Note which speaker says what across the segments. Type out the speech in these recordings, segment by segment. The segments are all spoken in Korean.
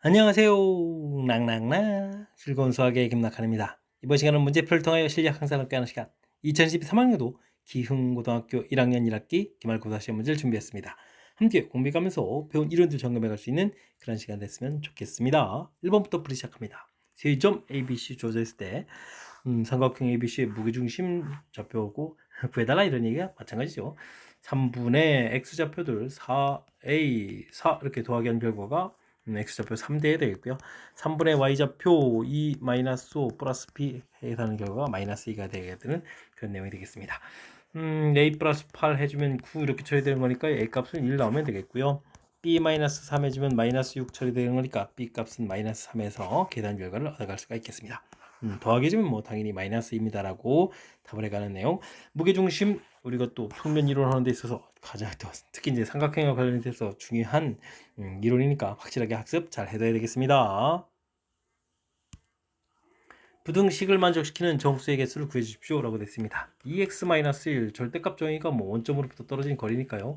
Speaker 1: 안녕하세요. 낭낭낭 즐거운 수학의 김낙한입니다. 이번 시간은 문제표를 통하여 실력 향상을 함께하는 시간 2013학년도 기흥고등학교 1학년 1학기 기말고사 시험 문제를 준비했습니다. 함께 공부해가면서 배운 이론들 점검해 갈 수 있는 그런 시간 됐으면 좋겠습니다. 1번부터 풀이 시작합니다. 세점 ABC 주어져 있을 때 삼각형 ABC의 무게중심 좌표고 구해달라 이런 얘기가 마찬가지죠. 3분의 X좌표들 4A 4 이렇게 더하기 한 결과가 X좌표 3대에 되겠고요. 3분의 Y좌표 2-5 플러스 B 해서 결과가 마이너스 2가 되게 되는 그런 내용이 되겠습니다. A 플러스 8 해주면 9 이렇게 처리되는 거니까 A 값은 1 나오면 되겠고요. B-3 해주면 마이너스 6 처리되는 거니까 B 값은 마이너스 3에서 계산 결과를 얻어갈 수가 있겠습니다. 더하기 해주면 뭐 당연히 마이너스입니다라고 답을 해가는 내용. 무게중심 우리가 또 평면 이론하는 데 있어서 가장 또 특히 이제 삼각형과 관련해서 중요한 이론이니까 확실하게 학습 잘 해둬야 되겠습니다. 부등식을 만족시키는 정수의 개수를 구해 주십시오 라고 됐습니다. 2x-1 절대값 정의가 뭐 원점으로부터 떨어진 거리니까요.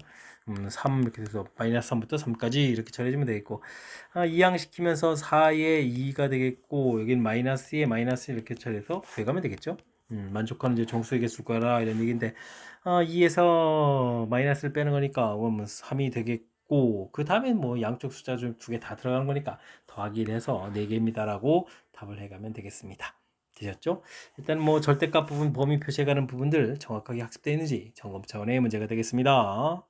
Speaker 1: 3 이렇게 돼서 마이너스 3부터 3까지 이렇게 처리해주면 되겠고, 이항시키면서 4의 2가 되겠고, 여긴 마이너스 2의 마이너스 이렇게 처리해서 구해가면 되겠죠. 만족하는 이제 정수의 개수가라 이런 얘기인데, 2에서 마이너스를 빼는 거니까 3이 되겠고, 그 다음에 뭐 양쪽 숫자 중 두 개 다 들어가는 거니까 더하기를 해서 4개입니다라고 답을 해가면 되겠습니다. 되셨죠? 일단 뭐 절대값 부분 범위 표시해가는 부분들 정확하게 학습되어 있는지 점검 차원의 문제가 되겠습니다.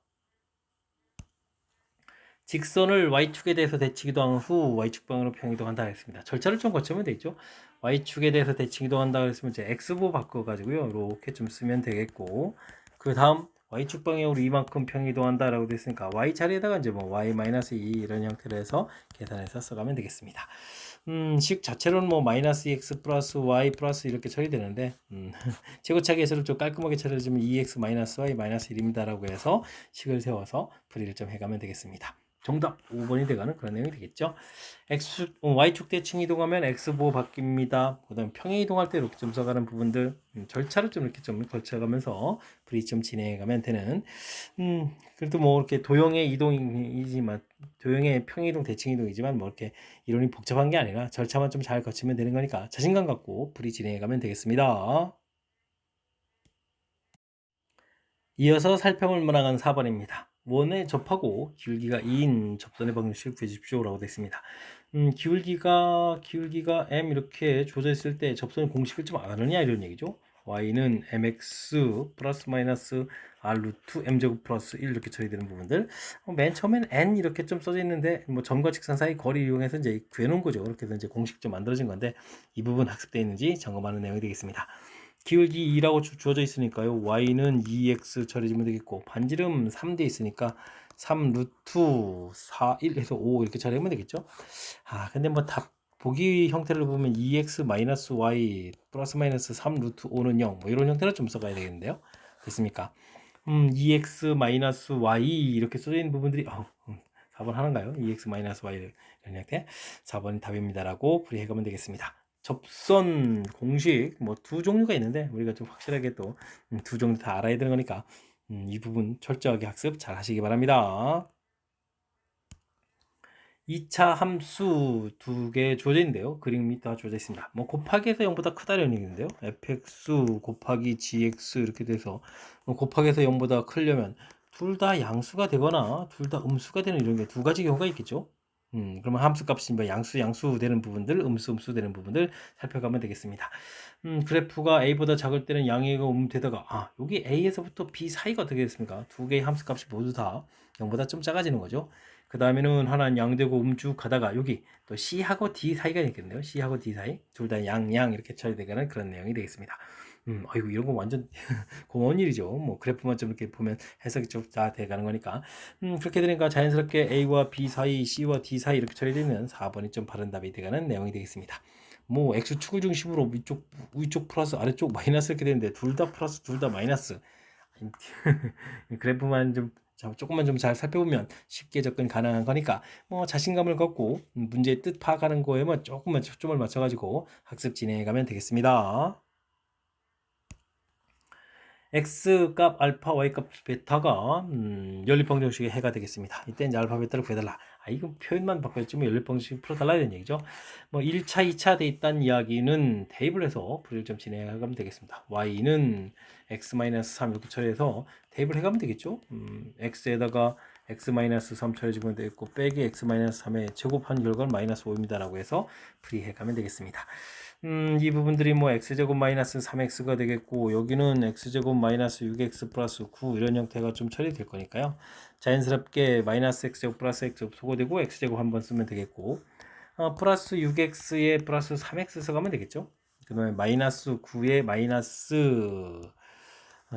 Speaker 1: 직선을 Y축에 대해서 대칭 이동한 후 Y축 방향으로 평행 이동한다 했습니다. 절차를 좀 거치면 되죠. Y축에 대해서 대칭 이동한다 그랬으면 이제 X보 바꿔가지고요. 이렇게 좀 쓰면 되겠고, 그 다음 Y축 방향으로 이만큼 평행 이동한다 라고 됐으니까 Y 자리에다가 이제 뭐 Y-2 이런 형태로 해서 계산해서 써가면 되겠습니다. 식 자체로는 뭐 마이너스 2x 플러스 y 플러스 이렇게 처리되는데 제곱차 계수를 좀 깔끔하게 처리해주면 2x 마이너스 y 마이너스 1입니다 라고 해서 식을 세워서 풀이를 좀 해가면 되겠습니다. 정답 5번이 돼가는 그런 내용이 되겠죠. Y축 대칭 이동하면 X보 바뀝니다. 그 다음 평행 이동할 때 이렇게 좀 써가는 부분들 절차를 좀 이렇게 좀 거쳐가면서 풀이 좀 진행해가면 되는 그래도 뭐 이렇게 도형의 이동이지만 도형의 평행 이동 대칭 이동이지만 뭐 이렇게 이론이 복잡한 게 아니라 절차만 좀 잘 거치면 되는 거니까 자신감 갖고 풀이 진행해가면 되겠습니다. 이어서 살펴볼 만한 4번입니다. 원에 접하고 기울기가 2인 접선의 방정식을 구해주십시오 라고 되어 있습니다. 기울기가 m 이렇게 조져 있을 때 접선의 공식을 좀 아느냐 이런 얘기죠. y는 mx 플러스 마이너스 r 루트 m제곱 플러스 1 이렇게 처리되는 부분들, 맨 처음엔 n 이렇게 좀 써져 있는데 뭐 점과 직선 사이 거리 이용해서 이제 구해놓은 거죠. 그렇게 해서 이제 공식 좀 만들어진 건데 이 부분 학습되어 있는지 점검하는 내용이 되겠습니다. 기울기 2라고 주어져 있으니까요. y는 2x 처리해주면 되겠고, 반지름 3대 있으니까 3 루트 4, 1 해서 5 이렇게 처리하면 되겠죠. 근데 뭐 답 보기 형태를 보면 2x 마이너스 y 플러스 마이너스 3 루트 5는 0, 뭐 이런 형태로 좀 써가야 되겠는데요. 됐습니까? 2x 마이너스 y 이렇게 써져 있는 부분들이 4번 하나인가요? 2x 마이너스 y 이런 형태 4번이 답입니다라고 풀이해가면 되겠습니다. 접선 공식 뭐 두 종류가 있는데 우리가 좀 확실하게 또 두 종류 다 알아야 되는 거니까 이 부분 철저하게 학습 잘 하시기 바랍니다. 2차 함수 두 개 주어져 있는데요. 그림이 다 주어져 있습니다. 뭐 곱하기에서 0보다 크다는 얘기인데요. fx 곱하기 gx 이렇게 돼서 곱하기에서 0보다 크려면 둘 다 양수가 되거나 둘 다 음수가 되는 이런 게 두 가지 경우가 있겠죠. 그러면 함수 값이 뭐 양수 되는 부분들, 음수 되는 부분들 살펴가면 되겠습니다. 그래프가 a보다 작을 때는 양이고 되다가 여기 a에서부터 b 사이가 어떻게 됐습니까? 두 개의 함수 값이 모두 다 0보다 좀 작아지는 거죠. 그 다음에는 하나는 양되고 쭉 가다가 여기 또 C하고 D 사이가 있겠네요. C하고 D 사이 둘 다 양 이렇게 처리되는 그런 내용이 되겠습니다. 아이고 이런 거 완전 고마운 일이죠. 뭐 그래프만 좀 이렇게 보면 해석이 좀 다 돼가는 거니까 그렇게 되니까 자연스럽게 A와 B 사이, C와 D 사이 이렇게 처리되면 4번이 좀 바른 답이 돼가는 내용이 되겠습니다. 뭐 X축을 중심으로 위쪽 플러스 아래쪽 마이너스 이렇게 되는데 둘 다 플러스 둘 다 마이너스 그래프만 좀 조금만 좀 잘 살펴보면 쉽게 접근 가능한 거니까 뭐 자신감을 갖고 문제의 뜻 파악하는 거에만 조금만 초점을 맞춰가지고 학습 진행해 가면 되겠습니다. x 값 알파, y 값 베타가 연립방정식의 해가 되겠습니다. 이때 이제 알파 베타를 구해달라. 이건 표현만 바꿨지 뭐 연립 방식 풀어달라 이런 얘기죠. 뭐 1차, 2차 돼 있다는 이야기는 대입을해서 풀이를 좀 진행해가면 되겠습니다. y는 x-3 이렇게 처리해서 대입을 해가면 되겠죠. x에다가 x-3 처리해주면 되겠고 빼기 x-3의 제곱한 결과는 -5입니다라고 해서 풀이해가면 되겠습니다. 이 부분들이 뭐 x제곱 마이너스 3x가 되겠고 여기는 x제곱 마이너스 6x 플러스 9 이런 형태가 좀 처리될 거니까요. 자연스럽게 마이너스 x제곱 플러스 x제곱 소거되고 x제곱 한번 쓰면 되겠고 플러스 6x에 플러스 3x 써가면 되겠죠. 그 다음에 마이너스 9에 마이너스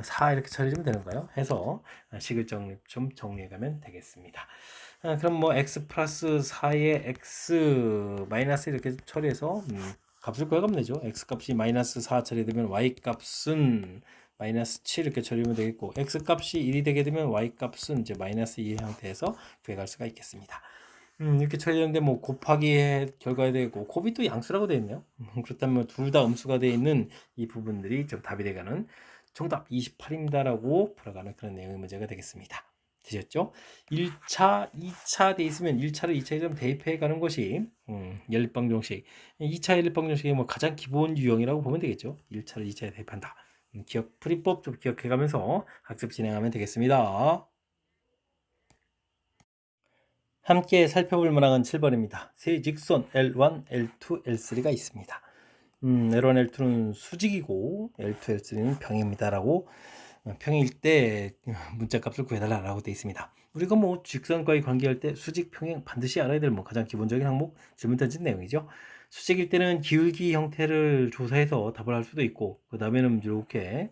Speaker 1: 4 이렇게 처리하면 되는 거예요. 해서 식을 좀 정리해가면 되겠습니다. 그럼 뭐 x 플러스 4에 x 마이너스 이렇게 처리해서 값을 구해가면 되죠. x 값이 마이너스 4 처리되면 y 값은 마이너스 7 이렇게 처리하면 되겠고 x 값이 1이 되게 되면 y 값은 이제 마이너스 2의 형태에서 구해갈 수가 있겠습니다. 이렇게 처리되는데 뭐 곱하기의 결과에 되고 곱이 또 양수라고 되어 있네요. 그렇다면 둘 다 음수가 되어 있는 이 부분들이 좀 답이 되가는 정답 28입니다라고 풀어가는 그런 내용의 문제가 되겠습니다. 되셨죠? 1차, 2차 돼 있으면 1차를 2차에 좀 대입해 가는 것이 연립방정식. 2차 연립방정식의 뭐 가장 기본 유형이라고 보면 되겠죠. 1차를 2차에 대입한다. 풀이법 좀 기억해 가면서 학습 진행하면 되겠습니다. 함께 살펴볼 문항은 7번입니다. 세 직선 L1, L2, L3가 있습니다. L1, L2는 수직이고 L2, L3는 평입니다라고 평일 때 문자값을 구해달라고 되어 있습니다. 우리가 뭐 직선과의 관계할 때 수직, 평행 반드시 알아야 될 뭐 가장 기본적인 항목 질문 던진 내용이죠. 수직일 때는 기울기 형태를 조사해서 답을 할 수도 있고 그 다음에는 이렇게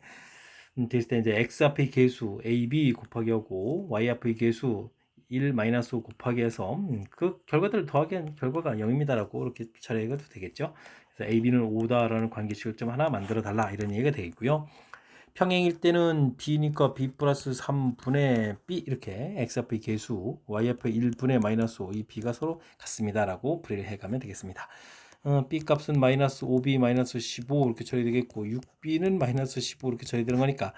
Speaker 1: 됐을 때 이제 x 앞의 계수 ab 곱하기 하고 y 앞의 계수 1 마이너스 5 곱하기 해서 그 결과들을 더하기엔 결과가 0입니다라고 이렇게 처리해도 되겠죠. 그래서 AB는 5다라는 관계식을 좀 하나 만들어 달라 이런 얘기가 되겠고요. 평행일 때는 B니까 B 플러스 3분의 B 이렇게 X앞의 계수 Y앞의 1분의 마이너스 5 이 B가 서로 같습니다라고 풀이를 해가면 되겠습니다. B 값은 마이너스 5B 마이너스 15 이렇게 처리되겠고 6B는 마이너스 15 이렇게 처리되는 거니까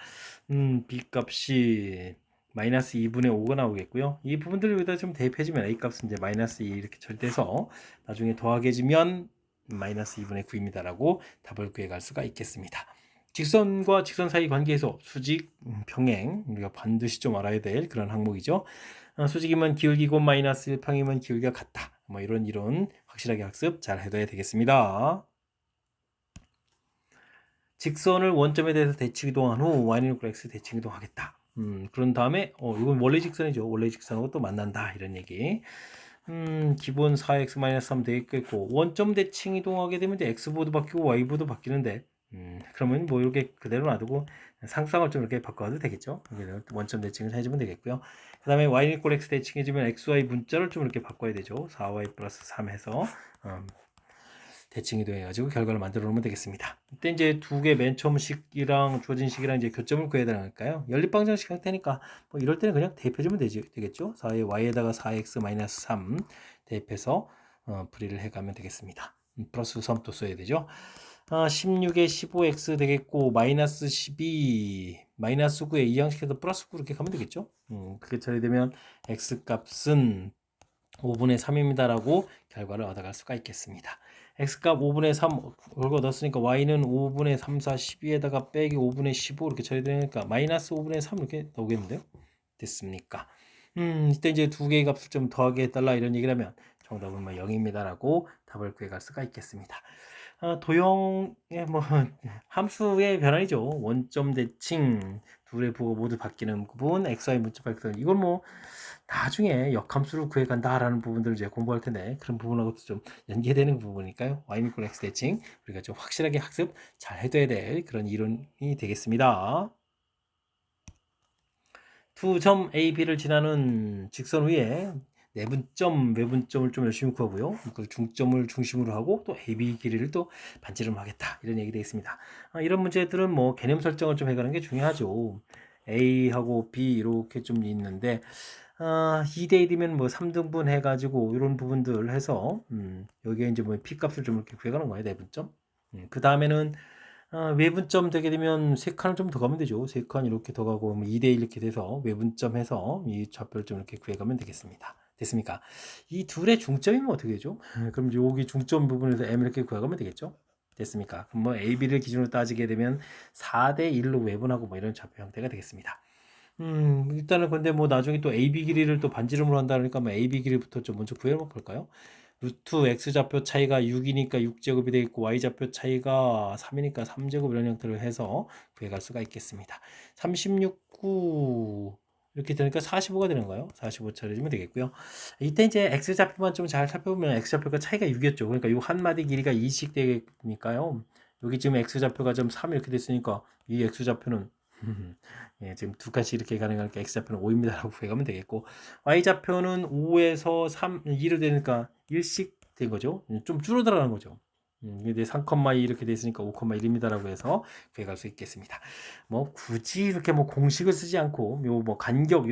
Speaker 1: B 값이 마이너스 2분의 5가 나오겠고요. 이 부분들을 여기다 좀 대입해주면 A 값은 이제 마이너스 2 이렇게 처리돼서 나중에 더하게지면 마이너스 2분의 9입니다라고 답을 구해갈 수가 있겠습니다. 직선과 직선 사이 관계에서 수직, 평행 우리가 반드시 좀 알아야 될 그런 항목이죠. 수직이면 기울기 곱 마이너스 1, 평이면 기울기가 같다. 뭐 이런 확실하게 학습 잘 해둬야 되겠습니다. 직선을 원점에 대해서 대칭 이동한 후 y는 x 대칭 이동하겠다. 그런 다음에 이건 원래 직선이죠. 원래 직선하고 또 만난다 이런 얘기. 기본 4x-3 되겠고 원점 대칭 이동하게 되면 이제 x보도 바뀌고 y보도 바뀌는데 그러면 뭐 이렇게 그대로 놔두고 상상을 좀 이렇게 바꿔도 되겠죠. 원점 대칭을 해주면 되겠고요. 그 다음에 y는 x 대칭 해주면 xy 문자를 좀 이렇게 바꿔야 되죠. 4y 플러스 3 해서 대칭 이동해가지고 결과를 만들어 놓으면 되겠습니다. 이때 이제 두 개 맨 처음 식이랑 주어진 식이랑 이제 교점을 구해야 되니까요. 연립방정식 형태니까 뭐 이럴 때는 그냥 대입해주면 되겠죠. 4의 y에다가 4x-3 대입해서 풀이를 해가면 되겠습니다. 플러스 섬 또 써야 되죠. 16에 15x 되겠고 마이너스 12 마이너스 9에 이항식해서 플러스 9 이렇게 가면 되겠죠. 그게 처리되면 x 값은 5분의 3입니다라고 결과를 얻어갈 수가 있겠습니다. x값 5분의 3 결과 얻었으니까 y는 5분의 3, 4, 12에다가 빼기 5분의 15 이렇게 처리되니까 마이너스 5분의 3 이렇게 나오겠는데요. 됐습니까? 이때 이제 두 개의 값을 좀 더하게 해달라 이런 얘기를 하면 정답은 뭐 0입니다라고 답을 구해갈 수가 있겠습니다. 도형의 뭐 함수의 변환이죠. 원점 대칭 둘의 부호가 모두 바뀌는 부분 xy 문자 발전 이건 뭐 나중에 역함수를 구해간다라는 부분들을 이제 공부할 텐데 그런 부분하고도 좀 연계되는 부분이니까요. y x 대칭 우리가 좀 확실하게 학습 잘 해둬야 될 그런 이론이 되겠습니다. 두 점 A, B를 지나는 직선 위에 내분점, 외분점을 좀 열심히 구하고요. 그 중점을 중심으로 하고 또 A, B 길이를 또 반지름 하겠다. 이런 얘기 되겠습니다. 이런 문제들은 뭐 개념 설정을 좀 해가는 게 중요하죠. A하고 B 이렇게 좀 있는데 2대 1이면 뭐 3등분 해가지고 이런 부분들 해서 여기에 이제 뭐 P 값을 좀 이렇게 구해가는 거예요. 내분점. 그 다음에는 외분점 되게 되면 3칸을 좀 더 가면 되죠. 3칸 이렇게 더 가고 2대1 이렇게 돼서 외분점 해서 이 좌표를 좀 이렇게 구해가면 되겠습니다. 됐습니까? 이 둘의 중점이면 어떻게 되죠? 그럼 여기 중점 부분에서 m 이렇게 구해가면 되겠죠? 됐습니까? 그럼 뭐 a, b를 기준으로 따지게 되면 4대 1로 외분하고 뭐 이런 좌표 형태가 되겠습니다. 일단은 근데 뭐 나중에 또 AB 길이를 또 반지름으로 한다 그러니까 뭐 AB 길이부터 좀 먼저 구해 볼까요? 루트 x 좌표 차이가 6이니까 6제곱이 되겠고 y 좌표 차이가 3이니까 3제곱 이런 형태로 해서 구해갈 수가 있겠습니다. 36, 9 이렇게 되니까 45가 되는 거예요. 45 처리해주면 되겠고요. 이때 이제 x 좌표만 좀 잘 살펴보면 x 좌표가 차이가 6이었죠. 그러니까 이 한 마디 길이가 2씩 되니까요. 여기 지금 x 좌표가 좀 3 이렇게 됐으니까 이 x 좌표는 예, 지금 두 칸씩 이렇게 가능하니까 x좌표는 5입니다라고 구해가면 되겠고 y좌표는 5에서 3, 2로 되니까 1씩 된 거죠. 좀 줄어들어가는 거죠. 근데 3,2 이렇게 됐으니까 5,1입니다라고 해서 구해갈 수 있겠습니다. 뭐 굳이 이렇게 뭐 공식을 쓰지 않고 요 뭐 간격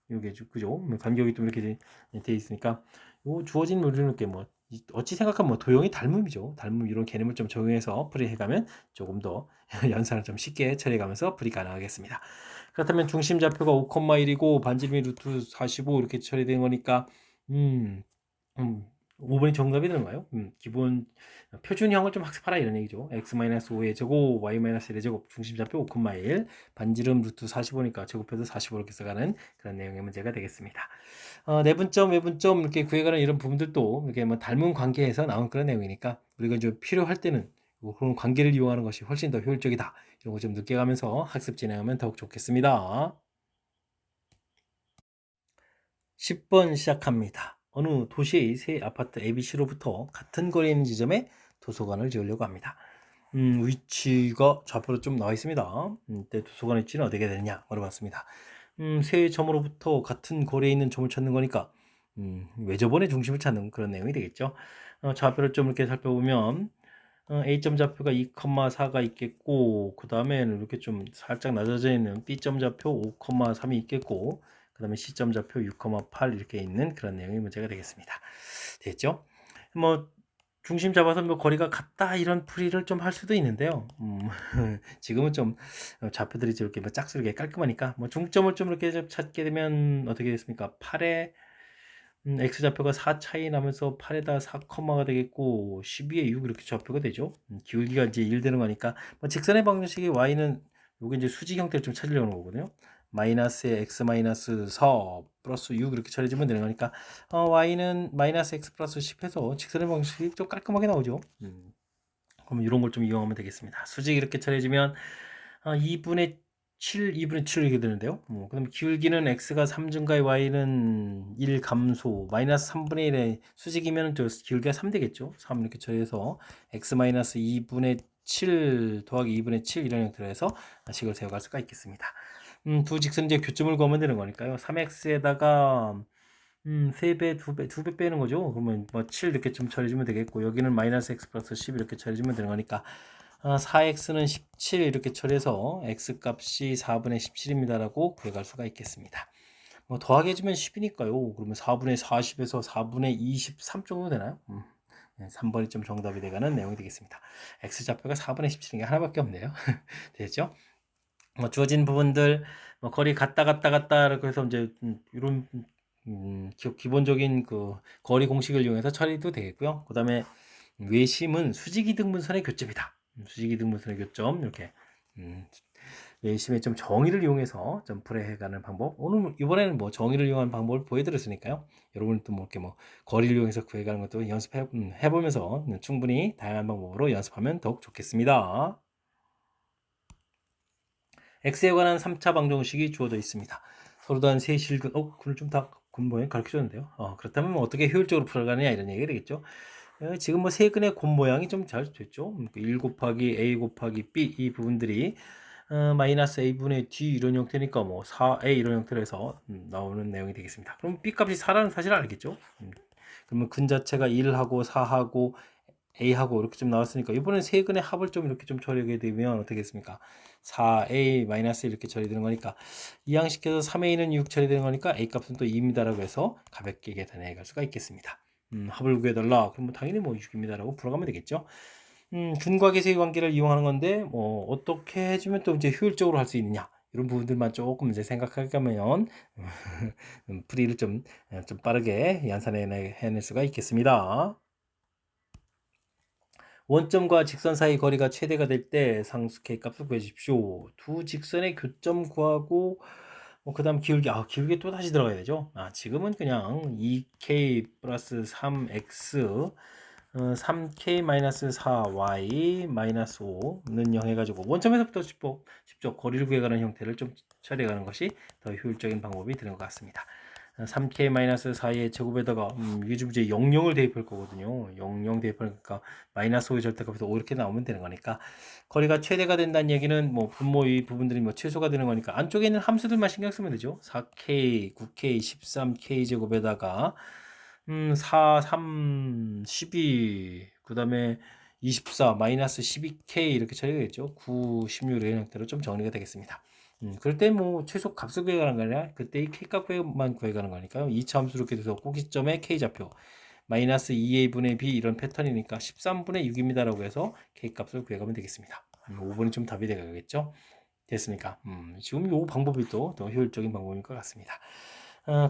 Speaker 1: 요게 그죠? 간격이 또 이렇게 돼 있으니까 요 주어진 물리는 이렇게 뭐 어찌 생각하면 뭐 도형이 닮음이죠. 닮음 이런 개념을 좀 적용해서 풀이해가면 조금 더 연산을 좀 쉽게 처리해가면서 풀이 가능하겠습니다. 그렇다면 중심 좌표가 5,1이고 반지름이 루트 45 이렇게 처리된 거니까 음, 5번이 정답이 되는가요? 기본 표준형을 좀 학습하라 이런 얘기죠. x-5의 제곱, y-1의 제곱, 중심 좌표 5,1, 반지름 루트 45니까 제곱해서 45 이렇게 써가는 그런 내용의 문제가 되겠습니다. 내분점, 외분점 이렇게 구해가는 이런 부분들도 이렇게 뭐 닮은 관계에서 나온 그런 내용이니까 우리가 좀 필요할 때는 그런 관계를 이용하는 것이 훨씬 더 효율적이다. 이런 거 좀 느껴가면서 학습 진행하면 더욱 좋겠습니다. 10번 시작합니다. 어느 도시의 세 아파트 ABC로부터 같은 거리에 있는 지점에 도서관을 지으려고 합니다. 위치가 좌표로 좀 나와 있습니다. 이때 도서관 위치는 어떻게 되느냐 물어봤습니다. 세 점으로부터 같은 거리에 있는 점을 찾는 거니까 외접원의 중심을 찾는 그런 내용이 되겠죠. 좌표를 좀 이렇게 살펴보면 A점 좌표가 2,4가 있겠고 그 다음에는 이렇게 좀 살짝 낮아져 있는 B점 좌표 5,3이 있겠고 그 다음에 C점 좌표 6,8 이렇게 있는 그런 내용의 문제가 되겠습니다. 됐죠? 뭐 중심 잡아서 뭐 거리가 같다 이런 풀이를 좀 할 수도 있는데요. 지금은 좀 좌표들이 이렇게 뭐 짝수르게 깔끔하니까 뭐 중점을 좀 이렇게 좀 찾게 되면 어떻게 됐습니까? 8에 x좌표가 4 차이 나면서 8에다 4가 되겠고 12에 6 이렇게 좌표가 되죠. 기울기가 이제 1 되는 거니까 뭐 직선의 방정식의 y는 요게 이제 수직 형태를 좀 찾으려는 거거든요. 마이너스에 x 마이너스 4 플러스 6 이렇게 처리해주면 되는 거니까 y는 마이너스 x 플러스 10 해서 직선의 방정식이 좀 깔끔하게 나오죠. 그럼 이런 걸 좀 이용하면 되겠습니다. 수직 이렇게 처리해주면 2분의 7, 2분의 7 이렇게 되는데요. 그럼 기울기는 x가 3 증가에 y는 1 감소, 마이너스 3분의 1에 수직이면 저 기울기가 3 되겠죠. 3 이렇게 처리해서 x 마이너스 2분의 7 더하기 2분의 7 이런 형태로 해서 식을 세워갈 수가 있겠습니다. 두 직선 이제 교점을 구하면 되는 거니까요. 3x에다가 3배, 2배, 2배 빼는 거죠. 그러면 뭐 7 이렇게 좀 처리해주면 되겠고 여기는 마이너스 x 플러스 10 이렇게 처리해주면 되는 거니까 4x는 17 이렇게 처리해서 x 값이 4분의 17입니다 라고 구해갈 수가 있겠습니다. 뭐 더하기 해주면 10이니까요. 그러면 4분의 40에서 4분의 23 정도 되나요? 3번이 좀 정답이 되가는 내용이 되겠습니다. x좌표가 4분의 17인 게 하나밖에 없네요. 됐죠? 주어진 부분들 거리 갔다 이렇게 해서 이제 이런 기본적인 그 거리 공식을 이용해서 처리도 되겠고요. 그 다음에 외심은 수직이등분선의 교점이다. 수직이등분선의 교점 이렇게 외심의 좀 정의를 이용해서 좀 풀이해가는 방법. 오늘 이번에는 뭐 정의를 이용한 방법을 보여드렸으니까요. 여러분 또 뭐 이렇게 뭐 거리를 이용해서 구해가는 것도 연습해 보면서 충분히 다양한 방법으로 연습하면 더욱 좋겠습니다. x에 관한 3차 방정식이 주어져 있습니다. 서로 다른 세 실근, 그걸 좀 다 곰모양 가르쳐줬는데요. 그렇다면 뭐 어떻게 효율적으로 풀어가느냐 이런 얘기가 되겠죠. 지금 뭐 세 근의 곰 모양이 좀 잘 됐죠. 1 곱하기 a 곱하기 b 이 부분들이 마이너스 a분의 d 이런 형태니까 뭐 4a 이런 형태로 해서 나오는 내용이 되겠습니다. 그럼 b 값이 4라는 사실을 알겠죠. 그러면 근 자체가 1하고 4하고 a하고 이렇게 좀 나왔으니까 이번엔 세 근의 합을 좀 이렇게 좀 처리하게 되면 어떻게 됐습니까? 4a 마이너스 이렇게 처리되는 거니까 이항시켜서 3a는 6 처리되는 거니까 a 값은 또 2입니다라고 해서 가볍게 계산해 갈 수가 있겠습니다. 합을 구해달라. 그럼 뭐 당연히 뭐 6입니다라고 풀어가면 되겠죠. 근과 계세의 관계를 이용하는 건데 뭐 어떻게 해주면 또 이제 효율적으로 할 수 있느냐 이런 부분들만 조금 이제 생각하면 풀이를 좀 빠르게 해낼 수가 있겠습니다. 원점과 직선 사이 거리가 최대가 될 때 상수 K 값을 구해 주십시오. 두 직선의 교점 구하고 그다음 기울기 기울기 또 다시 들어가야 되죠. 지금은 그냥 2K 플러스 3X 3K-4Y 마이너스 5는 0 해가지고 원점에서부터 직접 거리를 구해가는 형태를 좀 처리해가는 것이 더 효율적인 방법이 되는 것 같습니다. 3K-4의 제곱에다가 이게 좀 이제 00을 대입할 거거든요. 00 대입하니까 마이너스 5의 절대값에서 5 이렇게 나오면 되는 거니까 거리가 최대가 된다는 얘기는 뭐 분모의 부분들이 뭐 최소가 되는 거니까 안쪽에 있는 함수들만 신경 쓰면 되죠. 4K, 9K, 13K 제곱에다가 4, 3, 12, 그 다음에 24, 마이너스 12K 이렇게 처리되겠죠. 9, 16 이런 형태로 좀 정리가 되겠습니다. 그럴 때 뭐 최소 값을 구해가는 거 아니라 그때의 K값만 구해가는 거니까요. 2차 함수로 이렇게 돼서 꼭지점의 K좌표 마이너스 2A 분의 B 이런 패턴이니까 13분의 6입니다라고 해서 K값을 구해가면 되겠습니다. 5번이 좀 답이 되겠죠. 됐습니까? 지금 이 방법이 또 더 효율적인 방법인 것 같습니다.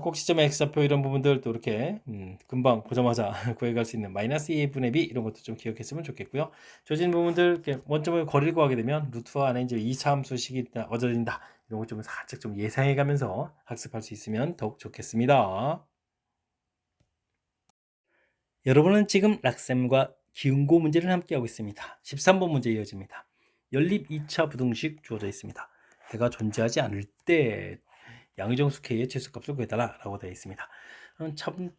Speaker 1: 꼭지점의 X좌표 이런 부분들 또 이렇게 금방 보자마자 구해갈 수 있는 마이너스 2분의 B 이런 것도 좀 기억했으면 좋겠고요. 조진 부분들 이렇게 원점을 거리를 구하게 되면 루트와 안에 이제 2차 함수식이 얻어진다 이런 것 좀 살짝 좀 예상해 가면서 학습할 수 있으면 더욱 좋겠습니다. 여러분은 지금 락셈과 기운고 문제를 함께하고 있습니다. 13번 문제 이어집니다. 연립 2차 부등식 주어져 있습니다. 해가 존재하지 않을 때 양의정수 K의 최소값을 구해달라 라고 되어 있습니다.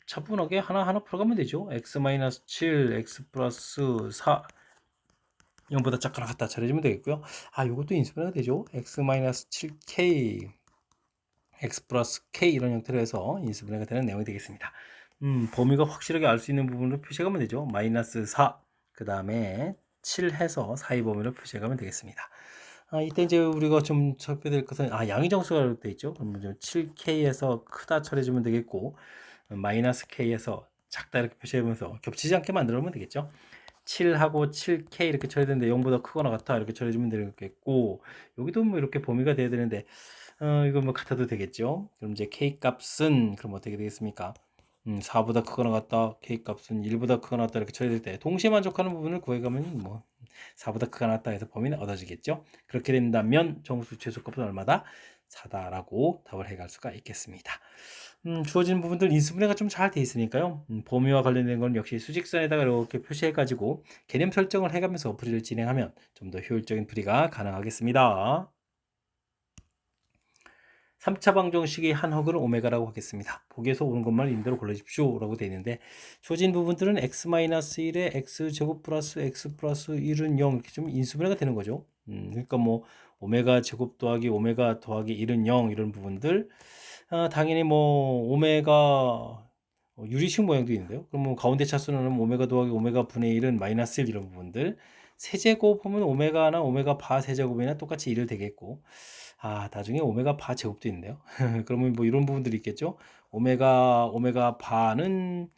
Speaker 1: 차분하게 하나하나 풀어가면 되죠. x-7, x 플러스 4 0보다 작거나 같다 처리해주면 되겠고요. 이것도 인수분해가 되죠. x-7k x 플러스 k 이런 형태로 해서 인수분해가 되는 내용이 되겠습니다. 범위가 확실하게 알 수 있는 부분으로 표시해가면 되죠. 마이너스 4, 그 다음에 7 해서 사이 범위로 표시해가면 되겠습니다. 이때 이제 우리가 좀 살펴야 될 것은 양의정수가 되어 있죠. 그러면 좀 7K에서 크다 처리해주면 되겠고 마이너스 K에서 작다 이렇게 표시하면서 겹치지 않게 만들어 놓으면 되겠죠. 7하고 7K 이렇게 처리되는데 0보다 크거나 같아 이렇게 처리해주면 되겠고 여기도 뭐 이렇게 범위가 돼야 되는데 이거 뭐 같아도 되겠죠. 그럼 이제 K 값은 그럼 어떻게 되겠습니까? 4보다 크거나 같다, K 값은 1보다 크거나 같다 이렇게 처리될 때 동시에 만족하는 부분을 구해가면 뭐 4보다 크거나 같다 해서 범위는 얻어지겠죠. 그렇게 된다면 정수 최소값은 얼마다? 4다라고 답을 해갈 수가 있겠습니다. 주어진 부분들 인수분해가 좀 잘 돼 있으니까요. 범위와 관련된 건 역시 수직선에다가 이렇게 표시해가지고 개념 설정을 해가면서 풀이를 진행하면 좀 더 효율적인 풀이가 가능하겠습니다. 3차 방정식의 한 허그를 오메가라고 하겠습니다. 보기에서 옳은 것만 임대로 골라주십시오 라고 되어 있는데 주어진 부분들은 x-1에 x제곱 플러스 x 플러스 1은 0 이렇게 좀 인수분해가 되는 거죠. 그러니까 뭐 오메가 제곱 더하기 오메가 더하기 1은 0 이런 부분들 당연히 뭐 오메가 유리식 모양도 있는데요. 그럼 뭐 가운데 차수는 오메가 더하기 오메가 분의 1은 마이너스 1 이런 부분들 세제곱 하면 오메가나 오메가 바 세제곱이나 똑같이 1을 되겠고 나중에 오메가 바 제곱도 있는데요. 그러면 뭐 이런 부분들이 있겠죠. 오메가 바는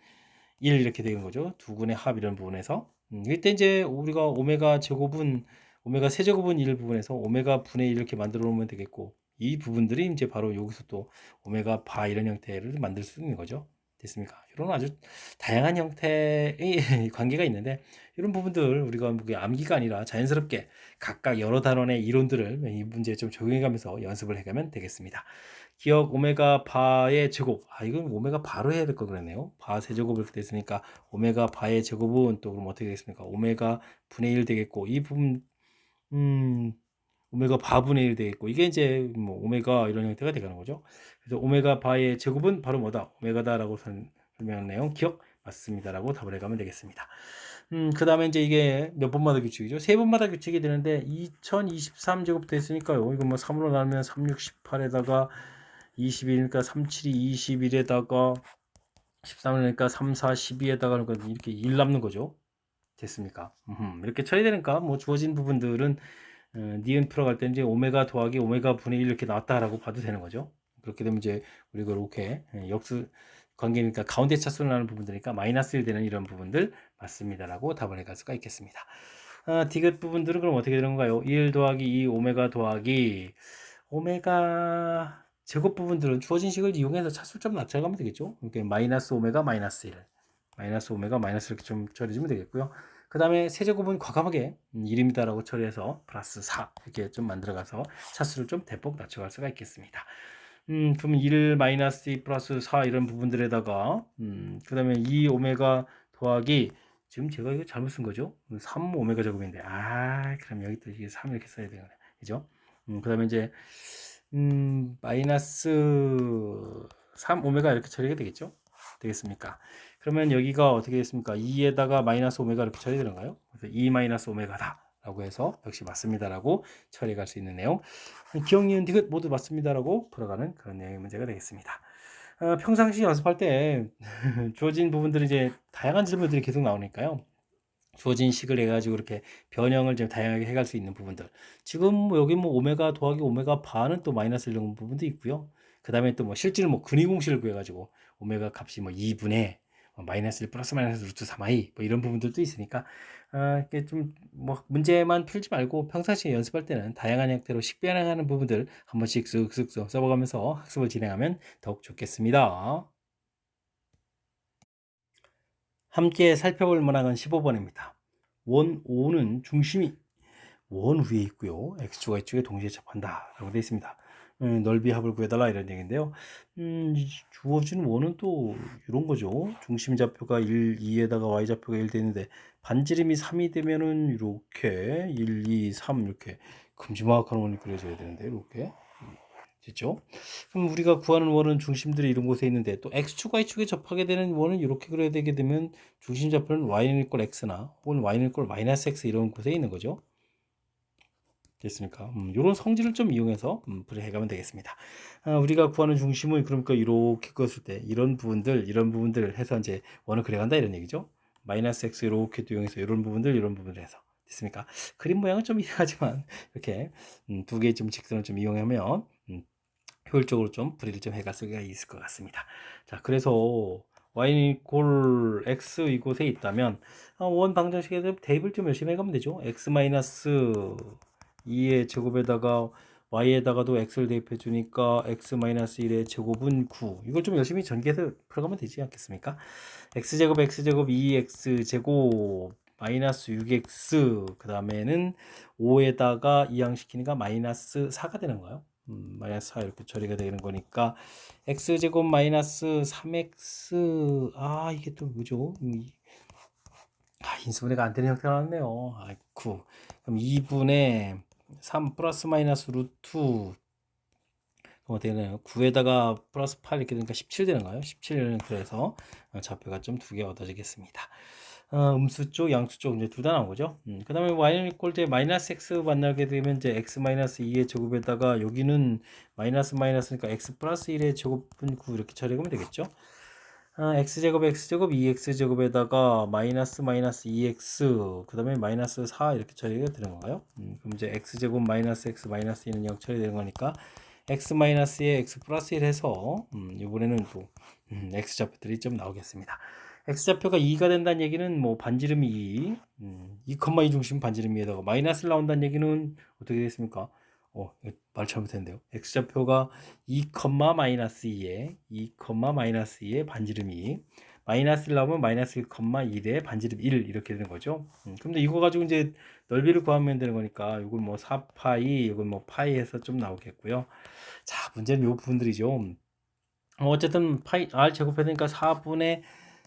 Speaker 1: 1 이렇게 되는 거죠. 두 군의 합 이런 부분에서. 이때 이제 우리가 오메가 세제곱은 1 부분에서 오메가 분의 1 이렇게 만들어 놓으면 되겠고 이 부분들이 이제 바로 여기서 또 오메가 바 이런 형태를 만들 수 있는 거죠. 됐습니까? 이런 아주 다양한 형태의 관계가 있는데 이런 부분들 우리가 뭐 암기가 아니라 자연스럽게 각각 여러 단원의 이론들을 이 문제에 좀 적용해가면서 연습을 해가면 되겠습니다. 기억 오메가 바의 제곱 이건 오메가 바로 해야 될 거 그랬네요. 바 세제곱 이렇게 됐으니까 오메가 바의 제곱은 또 그럼 어떻게 되겠습니까? 오메가 분의 1 되겠고 이 부분 오메가 바분의 1 되겠고 이게 이제 뭐 오메가 이런 형태가 되는 거죠. 그래서 오메가 바의 제곱은 바로 뭐다? 오메가다라고 설명한 내용 기억 맞습니다라고 답을 해가면 되겠습니다. 그 다음에 이제 이게 몇 번마다 규칙이죠? 세 번마다 규칙이 되는데 2023제곱도 했으니까요. 이거 뭐 3으로 나누면 368에다가 21이니까 372 21에다가 13이니까 3 4 12에다가 이렇게 1 남는 거죠. 됐습니까? 이렇게 처리되니까 뭐 주어진 부분들은 니은 풀어갈 때 이제 오메가 더하기 오메가 분의 1 이렇게 나왔다라고 봐도 되는 거죠. 그렇게 되면 이제 우리가 이렇게 역수 관계니까 가운데 차수를 나는 부분들이니까 마이너스 1 되는 이런 부분들 맞습니다라고 답을 해갈 수가 있겠습니다. 디귿 부분들은 그럼 어떻게 되는 건가요? 1 더하기 2 오메가 더하기 오메가 제곱 부분들은 주어진 식을 이용해서 차수를 좀 낮춰가면 되겠죠. 그러니까 마이너스 오메가 마이너스 1, 마이너스 오메가 마이너스 이렇게 좀 처리해주면 되겠고요. 그 다음에 세제곱은 과감하게 1입니다라고 처리해서 플러스 4 이렇게 좀 만들어가서 차수를 좀 대폭 낮춰갈 수가 있겠습니다. 그러면 1 마이너스 2 플러스 4 이런 부분들에다가 그 다음에 2 오메가 더하기 지금 제가 이거 잘못 쓴 거죠? 3 오메가 제곱인데 그럼 여기 또 이게 3 이렇게 써야 되겠네, 그죠? 그 다음에 이제 마이너스 3 오메가 이렇게 처리가 되겠죠? 되겠습니까? 그러면 여기가 어떻게 되겠습니까? 2에다가 마이너스 오메가 이렇게 처리되는가요? 그래서 2 마이너스 오메가다 라고 해서 역시 맞습니다라고 처리할 수 있는 내용. 기억, 니은, 디귿 모두 맞습니다라고 풀어가는 그런 내용의 문제가 되겠습니다. 평상시 연습할 때 주어진 부분들이 이제 다양한 질문들이 계속 나오니까요. 주어진 식을 해가지고 이렇게 변형을 좀 다양하게 해갈 수 있는 부분들. 지금 뭐 여기 뭐 오메가 더하기 오메가 반은 또 마이너스 이런 부분도 있고요. 그 다음에 또 뭐 실제로 뭐 근위공식을 구해가지고 오메가 값이 뭐 2분의 마이너스 1 플러스 마이너스 루트 3i 뭐 이런 부분들도 있으니까 이렇게 좀 뭐 문제만 풀지 말고 평상시에 연습할 때는 다양한 형태로 식 변형하는 부분들 한 번씩 쓱쓱 써봐가면서 학습을 진행하면 더욱 좋겠습니다. 함께 살펴볼 문항은 15번입니다. 원 5는 중심이 원 위에 있고요. x축과 y축에 동시에 접한다 라고 되어 있습니다. 넓이 합을 구해달라 이런 얘기인데요. 주어진 원은 또 이런 거죠. 중심 좌표가 1, 2에다가 y좌표가 1 되는데 반지름이 3이 되면은 이렇게 1, 2, 3 이렇게 큼지막한 원이 그려져야 되는데 이렇게 됐죠? 그럼 우리가 구하는 원은 중심들이 이런 곳에 있는데 또 x축, y축에 접하게 되는 원은 이렇게 그려야 되게 되면 중심 좌표는 y는 이꼴 x나 혹은 y는 이꼴 마이너스 x 이런 곳에 있는 거죠. 됐습니까? 이런 성질을 좀 이용해서 풀이해가면 되겠습니다. 우리가 구하는 중심은 그러니까 이렇게 그었을 때 이런 부분들 해서 이제 원을 그려간다 이런 얘기죠. 마이너스 x 이렇게 또 이용해서 이런 부분들 해서 됐습니까? 그림 모양은 좀 이상하지만 이렇게 두 개의 좀 직선을 좀 이용하면 효율적으로 좀 풀이를 좀 해갈 수가 있을 것 같습니다. 자, 그래서 y 골 x 이곳에 있다면 원 방정식에 대해 대입을 좀 열심히 해가면 되죠. x 마이너스 2의 제곱에다가 y에다가도 x를 대입해 주니까 x 마이너스 1의 제곱은 9. 이걸 좀 열심히 전개해서 풀어가면 되지 않겠습니까? x제곱 x제곱 2x제곱 마이너스 6x 그 다음에는 5에다가 이항시키니까 마이너스 4가 되는 거예요. 마이너스 4 이렇게 처리가 되는 거니까 x제곱 마이너스 3x 이게 또 뭐죠? 인수분해가 안 되는 형태가 나왔네요. 아이쿠. 그럼 2분의 3 플러스 마이너스 루트 어떻게 되나요? 9에다가 플러스 8 이렇게 되니까 17 되는 거예요. 17은 그래서 좌표가 좀 두 개 얻어지겠습니다. 음수 쪽, 양수 쪽 이제 둘 다 나온 거죠. 그 다음에 y는 이꼴 때 마이너스 x 만나게 되면 이제 x 마이너스 2의 제곱에다가 여기는 마이너스 마이너스니까 x 플러스 1의 제곱분 9 이렇게 처리하면 되겠죠. x제곱 x제곱 2x제곱에다가 마이너스 마이너스 2x 그 다음에 마이너스 4 이렇게 처리가 되는 건가요? 그럼 이제 x제곱 마이너스 x 마이너스 2는 0 처리되는 거니까 x 마이너스에 x 플러스 1 해서 이번에는 또 x좌표들이 좀 나오겠습니다. x좌표가 2가 된다는 얘기는 뭐 반지름이 2, 2,2 중심 반지름 2에다가 마이너스를 나온다는 얘기는 어떻게 됐습니까? 말 잘못했는데요. x좌표가 2, 마이너스 2에 2, 마이너스 2에 반지름이 마이너스를 나오면 마이너스 1,1에 반지름 1 이렇게 되는 거죠. 근데 이거 가지고 이제 넓이를 구하면 되는 거니까 이걸 뭐 4파이, 이걸 뭐 파이 해서 좀 나오겠고요. 자, 문제는 요 부분들이죠. 어쨌든 파이 r 제곱해니까 4분의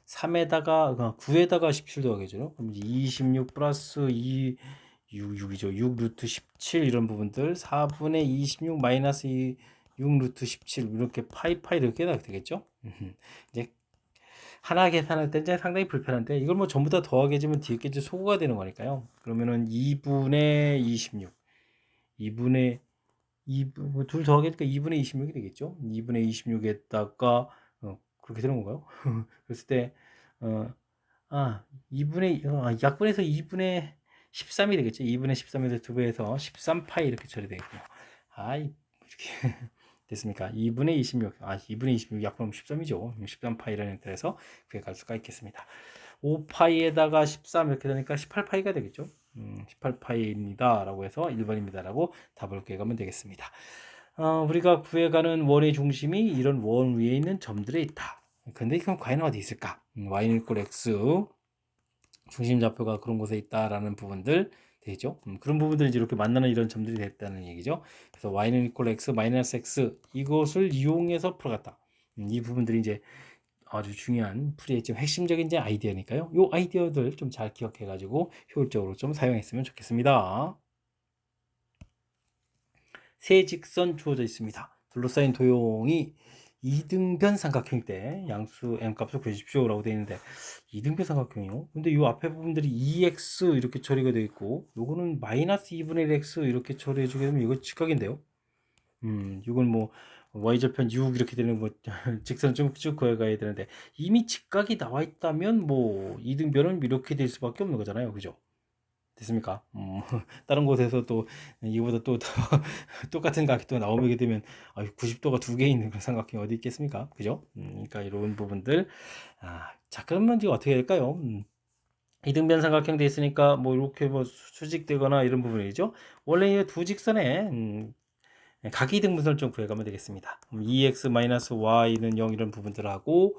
Speaker 1: 3에다가 9에다가 17 더하겠죠. 그럼 26 플러스 2 6이죠. 6 루트 17 이런 부분들 4분의 26 마이너스 2 6 루트 17 이렇게 파이 이렇게 되겠죠. 이제 하나 계산할 때 이제 상당히 불편한데 이걸 뭐 전부 다 더하게 해주면 뒤에 게 이제 소거가 되는 거니까요. 그러면은 2분의 26 2분의 2, 둘 더하기니까 2분의 26이 되겠죠. 2분의 26에다가 그렇게 되는 건가요? 그랬을 때 어, 2분의 약분해서 2분의 13이 되겠죠. 2분의 13에서 2배에서 13파이 이렇게 처리되겠군요. 이렇게 됐습니까? 2분의 26, 2분의 26 약분하면 13이죠. 13파이라는 형태에서 그게 갈 수가 있겠습니다. 5파이에다가 13 이렇게 되니까 18파이가 되겠죠. 18파이입니다. 라고 해서 1번입니다. 라고 답을 구해가면 되겠습니다. 우리가 구해가는 원의 중심이 이런 원 위에 있는 점들에 있다. 근데 그럼 과연 어디 있을까? y는 이꼴 x 중심 좌표가 그런 곳에 있다라는 부분들 되죠. 그런 부분들이 이제 이렇게 만나는 이런 점들이 됐다는 얘기죠. 그래서 y는 이꼴 x 마이너스 x 이것을 이용해서 풀어갔다. 이 부분들이 이제 아주 중요한 풀이의 좀 핵심적인 이제 아이디어니까요. 요 아이디어들 좀 잘 기억해가지고 효율적으로 좀 사용했으면 좋겠습니다. 세 직선 주어져 있습니다. 둘러싸인 도형이 이등변 삼각형 때 양수 m 값을 구해주십시오 라고 되어 있는데 이등변 삼각형이요? 근데 이 앞에 부분들이 2x 이렇게 처리가 되어 있고 요거는 마이너스 2분의 1x 이렇게 처리해 주게 되면 이거 직각인데요. 이건 뭐 y절편 6 이렇게 되는 거 직선 쭉 그어가야 되는데 이미 직각이 나와 있다면 뭐 이등변은 이렇게 될 수밖에 없는 거잖아요. 그죠? 됐습니까? 다른 곳에서 또 이거보다 또 더 똑같은 각이 또 나오게 되면 90도가 두 개 있는 그런 삼각형이 어디 있겠습니까? 그죠? 그러니까 이런 부분들 자 그러면 이제 어떻게 될까요? 이등변 삼각형 돼 있으니까 뭐 이렇게 뭐 수직되거나 이런 부분이죠. 원래 이 두 직선에 각이등분선을 좀 구해가면 되겠습니다. 2x-y는 0 이런 부분들하고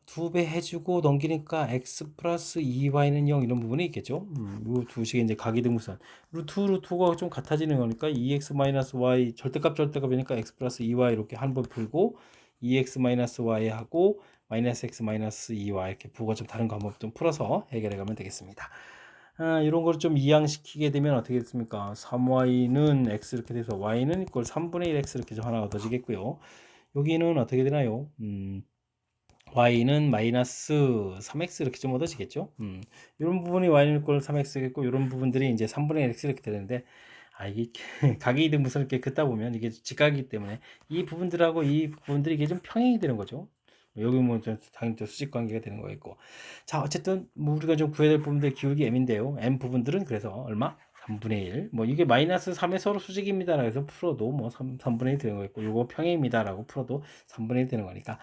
Speaker 1: 2배 해주고 넘기니까 x 플러스 2y는 0 이런 부분이 있겠죠. 이 두 식의 이제 각이등분선 루트가 좀 같아지는 거니까 2x-y 절대값이니까 x 플러스 2y 이렇게 한 번 풀고 2x-y 하고 마이너스 x 마이너스 2y 이렇게 부호가 좀 다른 거 한번 좀 풀어서 해결해 가면 되겠습니다. 이런 걸 좀 이항시키게 되면 어떻게 됐습니까? 3y는 x 이렇게 돼서 y는 이꼴 3분의 1 x 이렇게 좀 하나 얻어지겠고요. 여기는 어떻게 되나요? y는 마이너스 3x 이렇게 좀 얻어지겠죠. 이런 부분이 y는 이꼴 3x겠고 이런 부분들이 이제 3분의 1 x 이렇게 되는데 이게 각이 등분선을 이렇게 긋다 보면 이게 직각이기 때문에 이 부분들하고 이 부분들이 이게 좀 평행이 되는 거죠. 여기 뭐 당연히 또 수직 관계가 되는 거겠고. 자, 어쨌든 뭐 우리가 좀 구해야 될 부분들 기울기 m인데요. m 부분들은 그래서 얼마? 3분의 1. 뭐 이게 마이너스 3의 서로 수직입니다. 그래서 풀어도 뭐 3분의 1 되는 거겠고, 요거 평행입니다라고 풀어도 3분의 1 되는 거니까.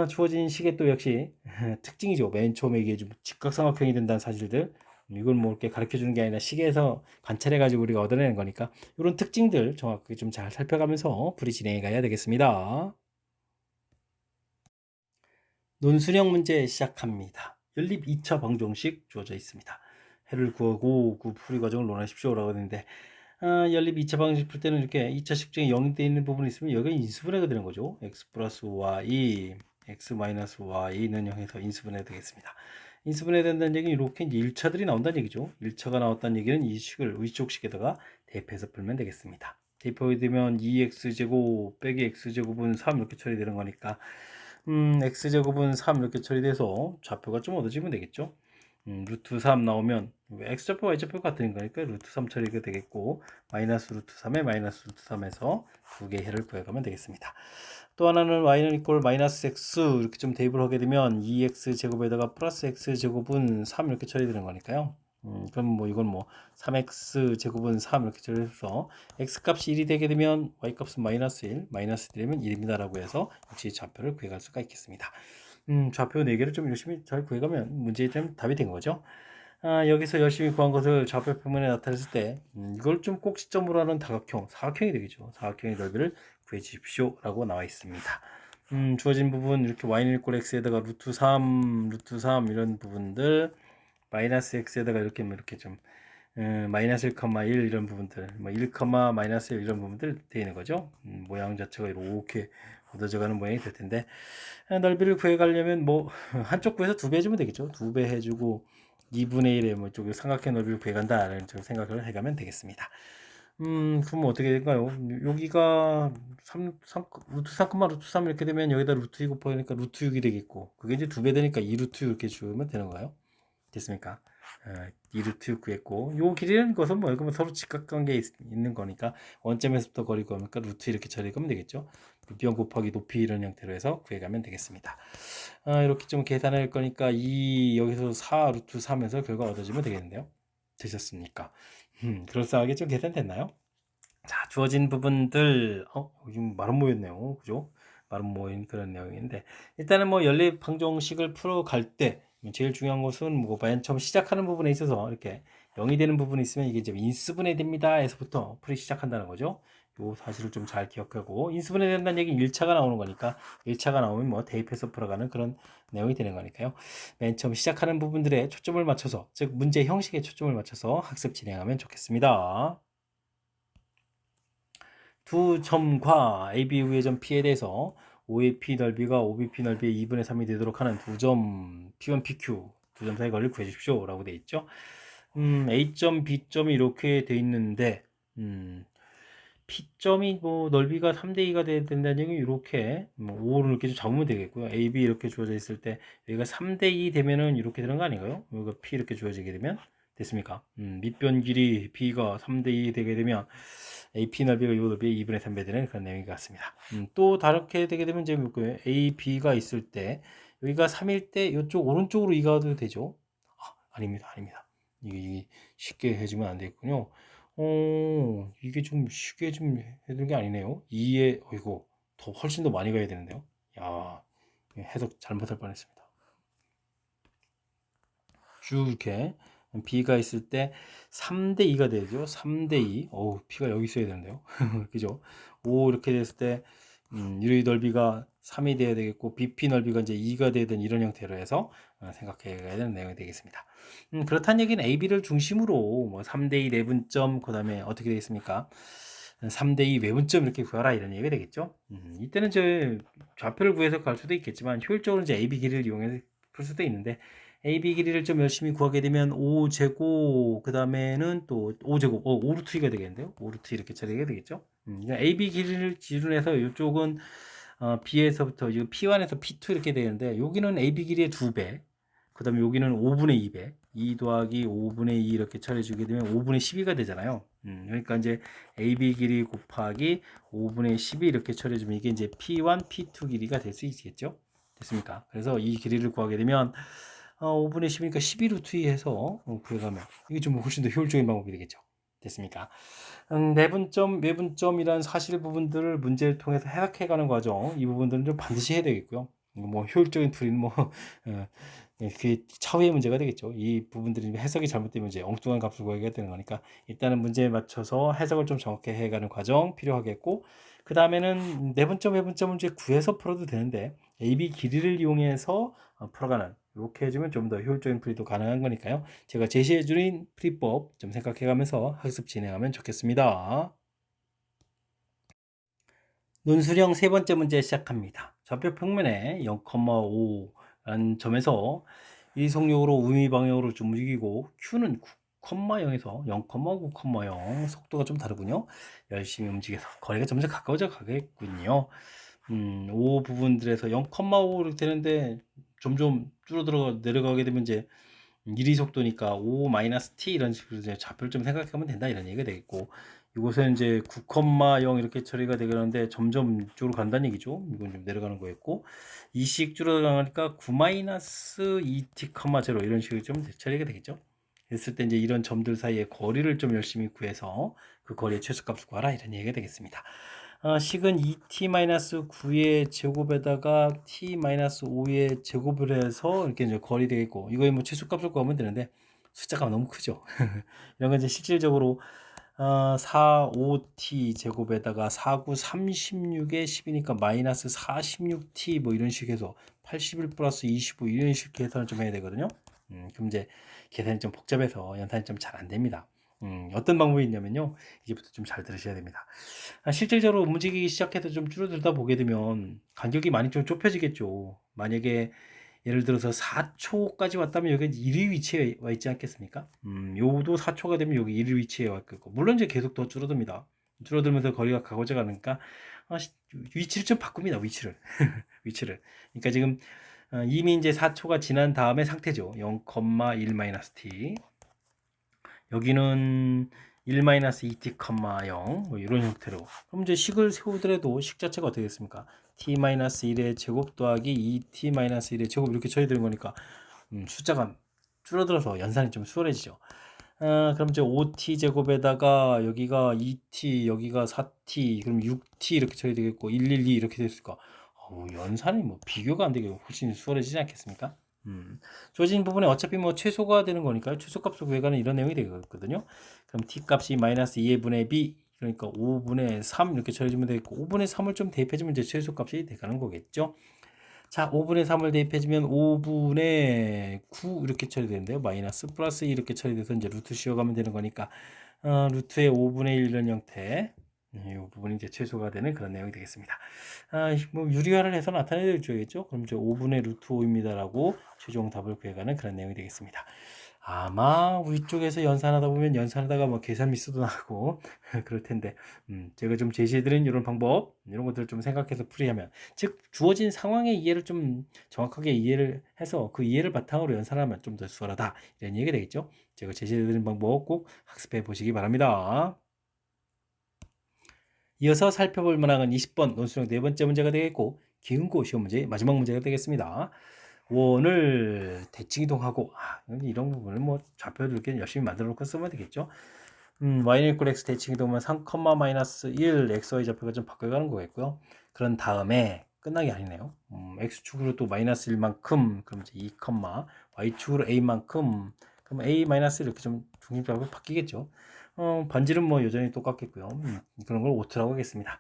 Speaker 1: 주어진 식의 또 역시 특징이죠. 맨 처음에 이게 좀 직각삼각형이 된다는 사실들. 이걸 뭐 이렇게 가르쳐 주는 게 아니라 식에서 관찰해 가지고 우리가 얻어내는 거니까 이런 특징들 정확하게 좀 잘 살펴가면서 풀이 진행해 가야 되겠습니다. 논술형 문제 시작합니다. 연립 2차 방정식 주어져 있습니다. 해를 구하고 그 풀이 과정을 논하십시오라고 하는데 연립 2차 방정식 풀 때는 이렇게 2차 식증이 0이 되어 있는 부분이 있으면 여기가 인수분해가 되는 거죠. x 플러스 y, x 마이너스 y는 0에서 인수분해가 되겠습니다. 인수분해 된다는 얘기는 이렇게 이제 1차들이 나온다는 얘기죠. 1차가 나왔다는 얘기는 이 식을 위쪽 식에다가 대입해서 풀면 되겠습니다. 대입하게 되면 2x제곱 빼기 x제곱은 3 이렇게 처리되는 거니까 x제곱은 3 이렇게 처리돼서 좌표가 좀 얻어지면 되겠죠. 루트 3 나오면 x좌표 y좌표 같은 거니까 루트 3 처리가 되겠고 마이너스 루트 3에 마이너스 루트 3에서 두 개의 해를 구해가면 되겠습니다. 또 하나는 y는 이꼴 마이너스 x 이렇게 좀 대입을 하게 되면 2x 제곱에다가 플러스 x 제곱은 3 이렇게 처리되는 거니까요. 그럼 뭐 이건 뭐 3x 제곱은 3 이렇게 처리해서 x 값이 1이 되게 되면 y 값은 마이너스 1, 마이너스 1 되면 1입니다 라고 해서 역시 좌표를 구해갈 수가 있겠습니다. 좌표 4개를 좀 열심히 잘 구해가면 문제의 답이 된 거죠. 여기서 열심히 구한 것을 좌표 평면에 나타냈을 때 이걸 좀 꼭 시점으로 하는 다각형, 사각형이 되겠죠. 사각형의 넓이를 구해 주십시오 라고 나와 있습니다. 주어진 부분 이렇게 y는 이꼴 x에다가 루트 3 이런 부분들 마이너스 x에다가 이렇게 뭐 이렇게 좀 마이너스 1,1 이런 부분들 뭐 1, 마이너스 1 이런 부분들 되어 있는 거죠. 모양 자체가 이렇게 얻어져 가는 모양이 될 텐데 넓이를 구해 가려면 뭐 한쪽 구에서 2배 해주면 되겠죠. 2배 해주고 2분의 1의 뭐 쪽에 삼각형 넓이를 구해 간다라는 생각을 해가면 되겠습니다. 그럼 어떻게 될까요? 여기가 루트 3, 루트 3 이렇게 되면 여기다 루트 2 곱하니까 루트 6이 되겠고 그게 이제 2배 되니까 2루트 이렇게 주면 되는 거예요. 됐습니까? 2루트 6 구했고 요 길이라는 것은 뭐 이거 서로 직각관계에 있는 거니까 원점에서부터 거리 구하니까 루트 이렇게 처리하면 되겠죠. 높이 곱하기 높이 이런 형태로 해서 구해가면 되겠습니다. 이렇게 좀 계산할 거니까 여기서 4 루트 3에서 결과 얻어지면 되겠는데요. 되셨습니까? 그럴싸하게 좀 계산됐나요? 자, 주어진 부분들, 요즘 말은 모였네요. 그죠? 말은 모인 그런 내용인데, 일단은 뭐 연립 방정식을 풀어갈 때, 제일 중요한 것은 뭐 맨 처음 시작하는 부분에 있어서 이렇게 0이 되는 부분이 있으면 이게 이제 인수분해 됩니다. 에서부터 풀이 시작한다는 거죠. 요 사실을 좀 잘 기억하고, 인수분해 된다는 얘기는 1차가 나오는 거니까 1차가 나오면 뭐 대입해서 풀어가는 그런 내용이 되는 거니까요. 맨 처음 시작하는 부분들에 초점을 맞춰서, 즉 문제 형식에 초점을 맞춰서 학습 진행하면 좋겠습니다. 두 점과 AB 우회전 P에 대해서 OAP 넓이가 OBP 넓이의 2분의 3이 되도록 하는 두 점 P1, PQ 두 점 사이 거리를 구해주십시오 라고 되어 있죠. A점, B점이 이렇게 돼 있는데 P점이 뭐 넓이가 3대2가 돼야 된다는 얘기는 이렇게 뭐 5를 이렇게 좀 잡으면 되겠고요. AB 이렇게 주어져 있을 때 여기가 3대2 되면은 이렇게 되는 거 아닌가요? 여기가 P 이렇게 주어지게 되면 됐습니까? 밑변 길이 B가 3대2 되게 되면 AP 넓이가 이 넓이의 2분의 3배 되는 그런 내용인 것 같습니다. 또 다르게 되게 되면 이제 그 A, B가 있을 때 여기가 3일 때 이쪽 오른쪽으로 이가도 되죠? 아닙니다. 아닙니다. 이게 쉽게 해주면 안 되겠군요. 이게 좀 쉽게 좀 해두는 게 아니네요. 2에, 어이고, 더 훨씬 더 많이 가야 되는데요. 야, 해석 잘못할 뻔했습니다. 쭉 이렇게 B가 있을 때 3대2가 되죠. 3대2. 어우, P가 여기 있어야 되는데요. 그죠? 5 이렇게 됐을 때 유리 넓이가 3이 돼야 되겠고 BP 넓이가 이제 2가 돼야 되는 이런 형태로 해서 생각해 가야 되는 내용이 되겠습니다. 그렇다는 얘기는 AB를 중심으로 뭐 3대2 내분점 그다음에 어떻게 되겠습니까? 3대2 외분점 이렇게 구하라 이런 얘기가 되겠죠. 이때는 이제 좌표를 구해서 갈 수도 있겠지만 효율적으로 이제 AB 길이를 이용해서 풀 수도 있는데 AB 길이를 좀 열심히 구하게 되면 5제곱 그 다음에는 또 5제곱 5루트 2가 되겠는데요. 5루트 이렇게 처리가 되겠죠. 그러니까 AB 길이를 기준해서 이쪽은 B에서부터 P1에서 P2 이렇게 되는데 여기는 AB 길이의 2배 그 다음에 여기는 5분의 2배 2 더하기 5분의 2 이렇게 처리해주게 되면 5분의 12가 되잖아요. 그러니까 이제 AB 길이 곱하기 5분의 12 이렇게 처리해주면 이게 이제 P1, P2 길이가 될 수 있겠죠. 됐습니까? 그래서 이 길이를 구하게 되면 5분의 10이니까 11루트 2 해서 구해가면 이게 좀 훨씬 더 효율적인 방법이 되겠죠. 됐습니까? 내분점, 외분점이란 사실 부분들을 문제를 통해서 해석해가는 과정, 이 부분들은 좀 반드시 해야 되겠고요. 뭐 효율적인 풀이는 뭐 그게 차후의 문제가 되겠죠. 이 부분들이 해석이 잘못되면 이제 엉뚱한 값을 구하게 되는 거니까 일단은 문제에 맞춰서 해석을 좀 정확히 해가는 과정 필요하겠고 그 다음에는 내분점, 외분점을 이제 구해서 풀어도 되는데 AB 길이를 이용해서 풀어가는 이렇게 해주면 좀 더 효율적인 풀이도 가능한 거니까요. 제가 제시해드린 풀이법 좀 생각해가면서 학습 진행하면 좋겠습니다. 논술형 세 번째 문제 시작합니다. 좌표 평면에 0,5라는 점에서 이속력으로 우미 방향으로 좀 움직이고 Q는 9,0에서 0,9,0 속도가 좀 다르군요. 열심히 움직여서 거리가 점점 가까워져 가겠군요. 5 부분들에서 0,5 되는데 점점 줄어들어 내려가게 되면 이제 이리 속도니까 5-t 이런 식으로 이제 좌표를 좀 생각하면 된다 이런 얘기가 되겠고 이곳은 이제 9,0 이렇게 처리가 되겠는데 점점 이쪽으로 간다는 얘기죠. 이건 좀 내려가는 거였고 이식 줄어가니까 9-2t, 0 이런 식으로 좀 처리가 되겠죠. 됐을 때 이제 이런 점들 사이의 거리를 좀 열심히 구해서 그 거리의 최소값을 구하라 이런 얘기가 되겠습니다. 식은 2t-9의 제곱에다가 t-5의 제곱을 해서 이렇게 이제 거리 되겠고 이거에 뭐 최소값을 구하면 되는데 숫자가 너무 크죠. 이런 건 이제 실질적으로 4, 5t 제곱에다가 4, 9, 36에 10이니까 마이너스 46t 뭐 이런 식해서 81 플러스 25 이런 식 계산을 좀 해야 되거든요. 그럼 이제 계산이 좀 복잡해서 연산이 좀 잘 안 됩니다. 어떤 방법이 있냐면요. 이제부터 좀 잘 들으셔야 됩니다. 실질적으로 움직이기 시작해서 좀 줄어들다 보게 되면 간격이 많이 좀 좁혀지겠죠. 만약에 예를 들어서 4초까지 왔다면 여기 1위 위치에 와 있지 않겠습니까? 요도 4초가 되면 여기 1위 위치에 와 있고 물론 이제 계속 더 줄어듭니다. 줄어들면서 거리가 가고자 가니까 위치를 좀 바꿉니다. 위치를 위치를. 그러니까 지금 이미 이제 4초가 지난 다음에 상태죠. 0,1-t 여기는 1-2t, 0 뭐 이런 형태로 그럼 이제 식을 세우더라도 식 자체가 어떻게 됐습니까? t-1의 제곱 더하기 2t-1의 제곱 이렇게 처리되는 거니까 숫자가 줄어들어서 연산이 좀 수월해지죠. 그럼 이제 5t 제곱에다가 여기가 2t 여기가 4t 그럼 6t 이렇게 처리되겠고 112 이렇게 됐을까? 연산이 뭐 비교가 안 되게 훨씬 수월해지지 않겠습니까? 주어진 부분에 어차피 뭐 최소가 되는 거니까요. 최소값을 구해가는 이런 내용이 되거든요. 그럼 t 값이 마이너스 2의 분의 b 그러니까 5분의 3 이렇게 처리해주면 되겠고 5분의 3을 좀 대입해주면 이제 최소값이 돼가는 거겠죠. 자, 5분의 3을 대입해주면 5분의 9 이렇게 처리되는데요. 마이너스 플러스 2 이렇게 처리돼서 이제 루트 씌워가면 되는 거니까 루트의 5분의 1 이런 형태 이 부분이 이제 최소가 되는 그런 내용이 되겠습니다. 뭐 유리화를 해서 나타내야 되겠죠. 그럼 이제 5분의 루트 5입니다라고 최종 답을 구해가는 그런 내용이 되겠습니다. 아마 우리 쪽에서 연산하다 보면 연산하다가 뭐 계산 미스도 나고 그럴 텐데 제가 좀 제시해드린 이런 방법 이런 것들을 좀 생각해서 풀이하면 즉 주어진 상황의 이해를 좀 정확하게 이해를 해서 그 이해를 바탕으로 연산하면 좀 더 수월하다 이런 얘기가 되겠죠. 제가 제시해드린 방법 꼭 학습해 보시기 바랍니다. 이어서 살펴볼 만한 20번 논술형 네 번째 문제가 되겠고 기흥고 시험 문제 마지막 문제가 되겠습니다. 원을 대칭 이동하고 이런 부분을 뭐 좌표를 이렇게 열심히 만들어 놓고 쓰면 되겠죠. y는 equal x 대칭 이동하면 3, 마이너스 1 xy 좌표가 좀 바꿔가는 거겠고요. 그런 다음에 끝나기 아니네요. x축으로 또 마이너스 1만큼 그럼 이제 2, y축으로 a만큼 그럼 a 마이너스 이렇게 좀 중심좌표 바뀌겠죠. 반지름 뭐 여전히 똑같겠고요. 그런 걸 오트라고 하겠습니다.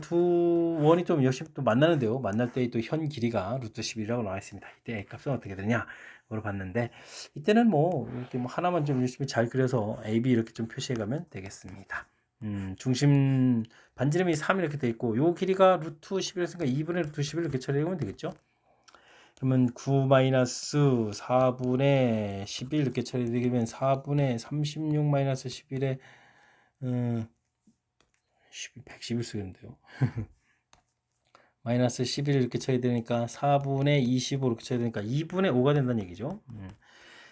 Speaker 1: 두 원이 좀 역시 또 만나는데요. 만날 때 또 현 길이가 루트 11이라고 나와 있습니다. 이때 A 값은 어떻게 되냐 물어봤는데 이때는 뭐 이렇게 뭐 하나만 좀 열심히 잘 그려서 A, B 이렇게 좀 표시해 가면 되겠습니다. 중심 반지름이 3 이렇게 돼 있고 요 길이가 루트 11이었으니까 2분의 루트 11 이렇게 처리하면 되겠죠. 그러면 9 마이너스 4분의 11 이렇게 처리되면 4분의 36 마이너스 11에 111 쓰겠는데요. 마이너스 11 이렇게 쳐야 되니까 4분의 25 이렇게 쳐야 되니까 2분의 5가 된다는 얘기죠.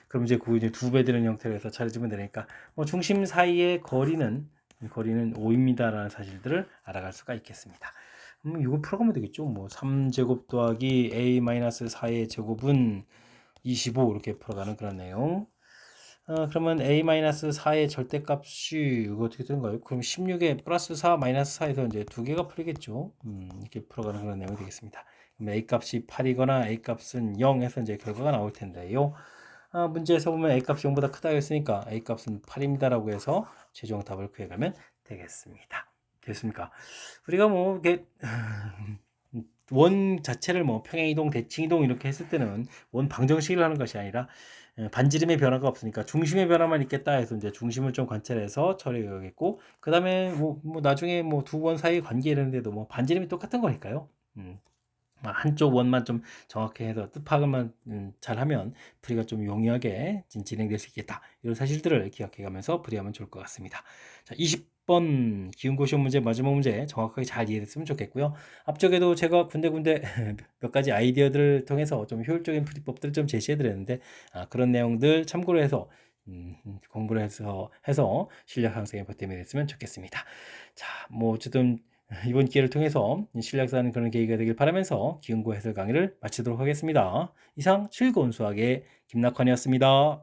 Speaker 1: 그럼 이제 그 이제 2배 되는 형태로 해서 차려주면 되니까 뭐 중심 사이의 거리는 5입니다라는 사실들을 알아갈 수가 있겠습니다. 이거 풀어가면 되겠죠. 뭐 3제곱 더하기 a 마이너스 4의 제곱은 25 이렇게 풀어가는 그런 내용. 그러면 a-4의 절대값이 이거 어떻게 되는가요? 그럼 16에 플러스 4 마이너스 4에서 이제 두 개가 풀리겠죠. 이렇게 풀어가는 그런 내용이 되겠습니다. 그럼 a 값이 8이거나 a 값은 0에서 이제 결과가 나올 텐데요. 문제에서 보면 a 값이 0보다 크다 했으니까 a 값은 8입니다라고 해서 최종 답을 구해가면 되겠습니다. 됐습니까? 우리가 뭐 이게 원 자체를 뭐 평행이동, 대칭이동 이렇게 했을 때는 원 방정식을 하는 것이 아니라 반지름의 변화가 없으니까 중심의 변화만 있겠다 해서 이제 중심을 좀 관찰해서 처리하겠고 그 다음에 뭐 나중에 뭐 두 원 사이 관계 이러는데도 뭐 반지름이 똑같은 거니까요. 한쪽 원만 좀 정확히 해서 뜻파악만 잘하면 풀이가 좀 용이하게 진행될 수 있겠다. 이런 사실들을 기억해 가면서 풀이하면 좋을 것 같습니다. 자, 20번 기운고 시험 문제 마지막 문제 정확하게 잘 이해됐으면 좋겠고요. 앞쪽에도 제가 군데군데 몇 가지 아이디어들을 통해서 좀 효율적인 풀이법들을 좀 제시해 드렸는데 그런 내용들 참고로 해서 공부를 해서 실력 향상에 보탬이 됐으면 좋겠습니다. 자, 뭐 어쨌든 이번 기회를 통해서 실력 쌓는 그런 계기가 되길 바라면서 기흥고 해설 강의를 마치도록 하겠습니다. 이상 즐거운 수학의 김낙환이었습니다.